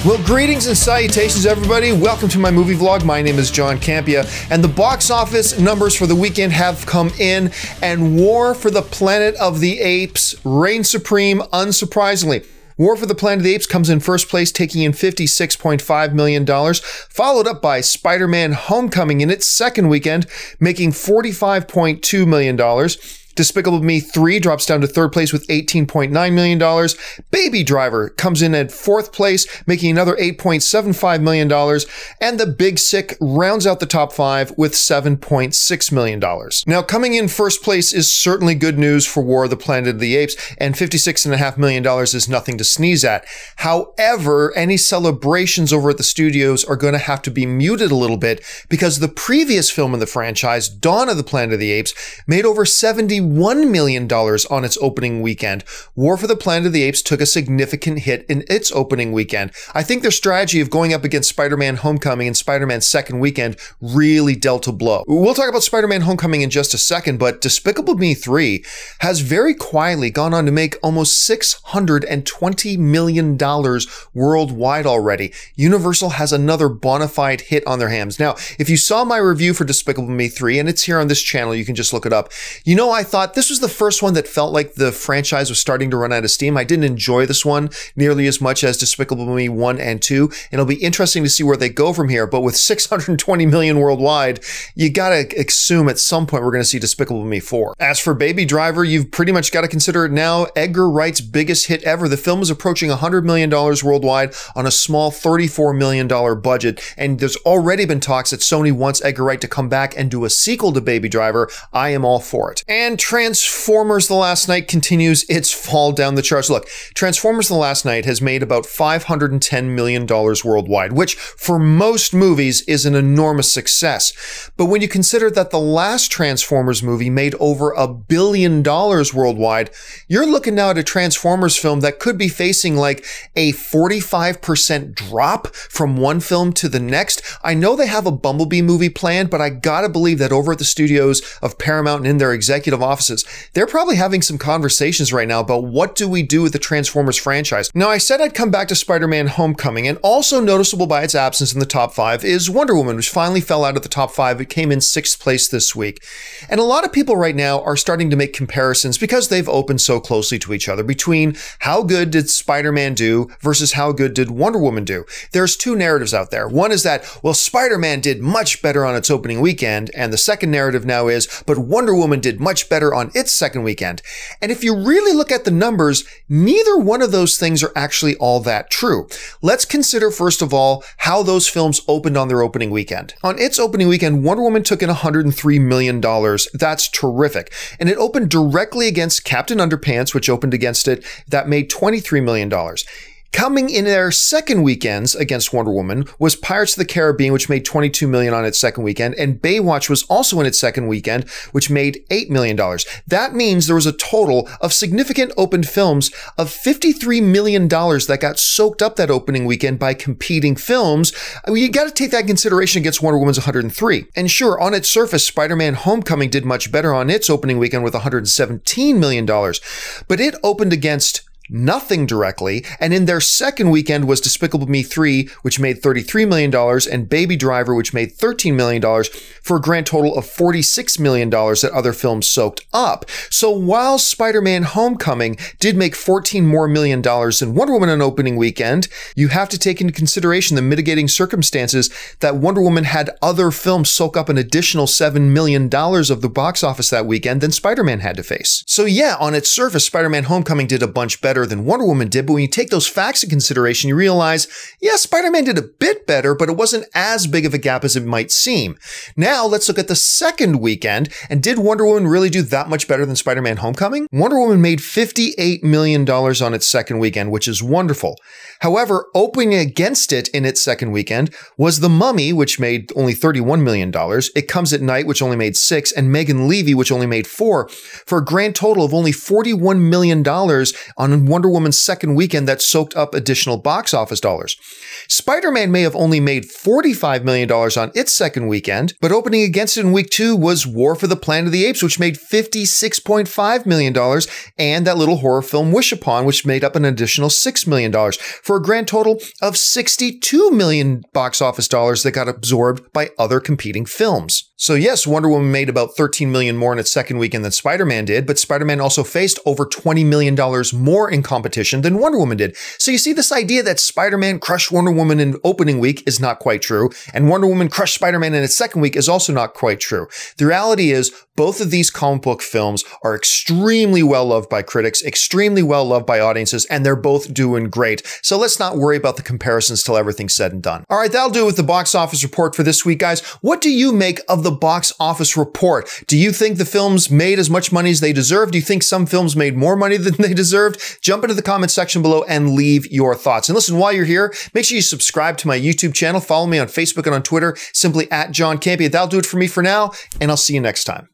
Well, greetings and salutations, everybody. Welcome to my movie vlog. My name is John Campea, and the box office numbers for the weekend have come in, and War for the Planet of the Apes reigns supreme, unsurprisingly. War for the Planet of the Apes comes in first place, taking in $56.5 million, followed up by Spider-Man Homecoming in its second weekend, making $45.2 million. Despicable Me 3 drops down to third place with $18.9 million. Baby Driver comes in at fourth place, making another $8.75 million. And The Big Sick rounds out the top five with $7.6 million. Now, coming in first place is certainly good news for War of the Planet of the Apes, and $56.5 million is nothing to sneeze at. However, any celebrations over at the studios are going to have to be muted a little bit because the previous film in the franchise, Dawn of the Planet of the Apes, made over $71 million on its opening weekend. War for the Planet of the Apes took a significant hit in its opening weekend. I think their strategy of going up against Spider-Man Homecoming and Spider-Man's second weekend really dealt a blow. We'll talk about Spider-Man Homecoming in just a second, but Despicable Me 3 has very quietly gone on to make almost $620 million worldwide already. Universal has another bona fide hit on their hands. Now, if you saw my review for Despicable Me 3, and it's here on this channel, you can just look it up. You know, I thought this was the first one that felt like the franchise was starting to run out of steam. I didn't enjoy this one nearly as much as Despicable Me 1 and 2, and it'll be interesting to see where they go from here. But with $620 million worldwide, you gotta assume at some point we're gonna see Despicable Me 4. As for Baby Driver, you've pretty much got to consider it now Edgar Wright's biggest hit ever. The film is approaching $100 million worldwide on a small $34 million budget, and there's already been talks that Sony wants Edgar Wright to come back and do a sequel to Baby Driver. I am all for it. And Transformers: The Last Knight continues its fall down the charts. Look, Transformers: The Last Knight has made about $510 million worldwide, which for most movies is an enormous success. But when you consider that the last Transformers movie made over $1 billion worldwide, you're looking now at a Transformers film that could be facing like a 45% drop from one film to the next. I know they have a Bumblebee movie planned, but I gotta believe that over at the studios of Paramount and in their executive offices, they're probably having some conversations right now about what do we do with the Transformers franchise. Now, I said I'd come back to Spider-Man Homecoming, and also noticeable by its absence in the top five is Wonder Woman, which finally fell out of the top five. It came in sixth place this week. And a lot of people right now are starting to make comparisons because they've opened so closely to each other between how good did Spider-Man do versus how good did Wonder Woman do. There's two narratives out there. One is that, well, Spider-Man did much better on its opening weekend, and the second narrative now is, but Wonder Woman did much better on its second weekend. And if you really look at the numbers, neither one of those things are actually all that true. Let's consider, first of all, how those films opened on their opening weekend. On its opening weekend, Wonder Woman took in $103 million. That's terrific. And it opened directly against Captain Underpants, which opened against it. That made $23 million. Coming in their second weekends against Wonder Woman was Pirates of the Caribbean, which made $22 million on its second weekend, and Baywatch was also in its second weekend, which made $8 million. That means there was a total of significant opened films of $53 million that got soaked up that opening weekend by competing films. I mean, you got to take that in consideration against Wonder Woman's 103. And sure, on its surface, Spider-Man Homecoming did much better on its opening weekend with $117 million, but it opened against nothing directly, and in their second weekend was Despicable Me 3, which made $33 million, and Baby Driver, which made $13 million, for a grand total of $46 million that other films soaked up. So while Spider-Man Homecoming did make $14 more million than Wonder Woman on opening weekend, you have to take into consideration the mitigating circumstances that Wonder Woman had other films soak up an additional $7 million of the box office that weekend than Spider-Man had to face. So yeah, on its surface, Spider-Man Homecoming did a bunch better than Wonder Woman did, but when you take those facts in consideration, you realize, yeah, Spider-Man did a bit better, but it wasn't as big of a gap as it might seem. Now, let's look at the second weekend, and did Wonder Woman really do that much better than Spider-Man Homecoming? Wonder Woman made $58 million on its second weekend, which is wonderful. However, opening against it in its second weekend was The Mummy, which made only $31 million, It Comes at Night, which only made $6, and Megan Levy, which only made $4, for a grand total of only $41 million on Wonder Woman's second weekend that soaked up additional box office dollars. Spider-Man may have only made $45 million on its second weekend, but opening against it in week 2 was War for the Planet of the Apes, which made $56.5 million, and that little horror film Wish Upon, which made up an additional $6 million, for a grand total of $62 million box office dollars that got absorbed by other competing films. So yes, Wonder Woman made about $13 million more in its second weekend than Spider-Man did, but Spider-Man also faced over $20 million more in competition than Wonder Woman did. So you see, this idea that Spider-Man crushed Wonder Woman in opening week is not quite true, and Wonder Woman crushed Spider-Man in its second week is also not quite true. The reality is, both of these comic book films are extremely well loved by critics, extremely well loved by audiences, and they're both doing great. So let's not worry about the comparisons till everything's said and done. All right, that'll do it with the box office report for this week, guys. What do you make of the box office report? Do you think the films made as much money as they deserved? Do you think some films made more money than they deserved? Jump into the comment section below and leave your thoughts. And listen, while you're here, make sure you subscribe to my YouTube channel. Follow me on Facebook and on Twitter, simply @JohnCampea. That'll do it for me for now, and I'll see you next time.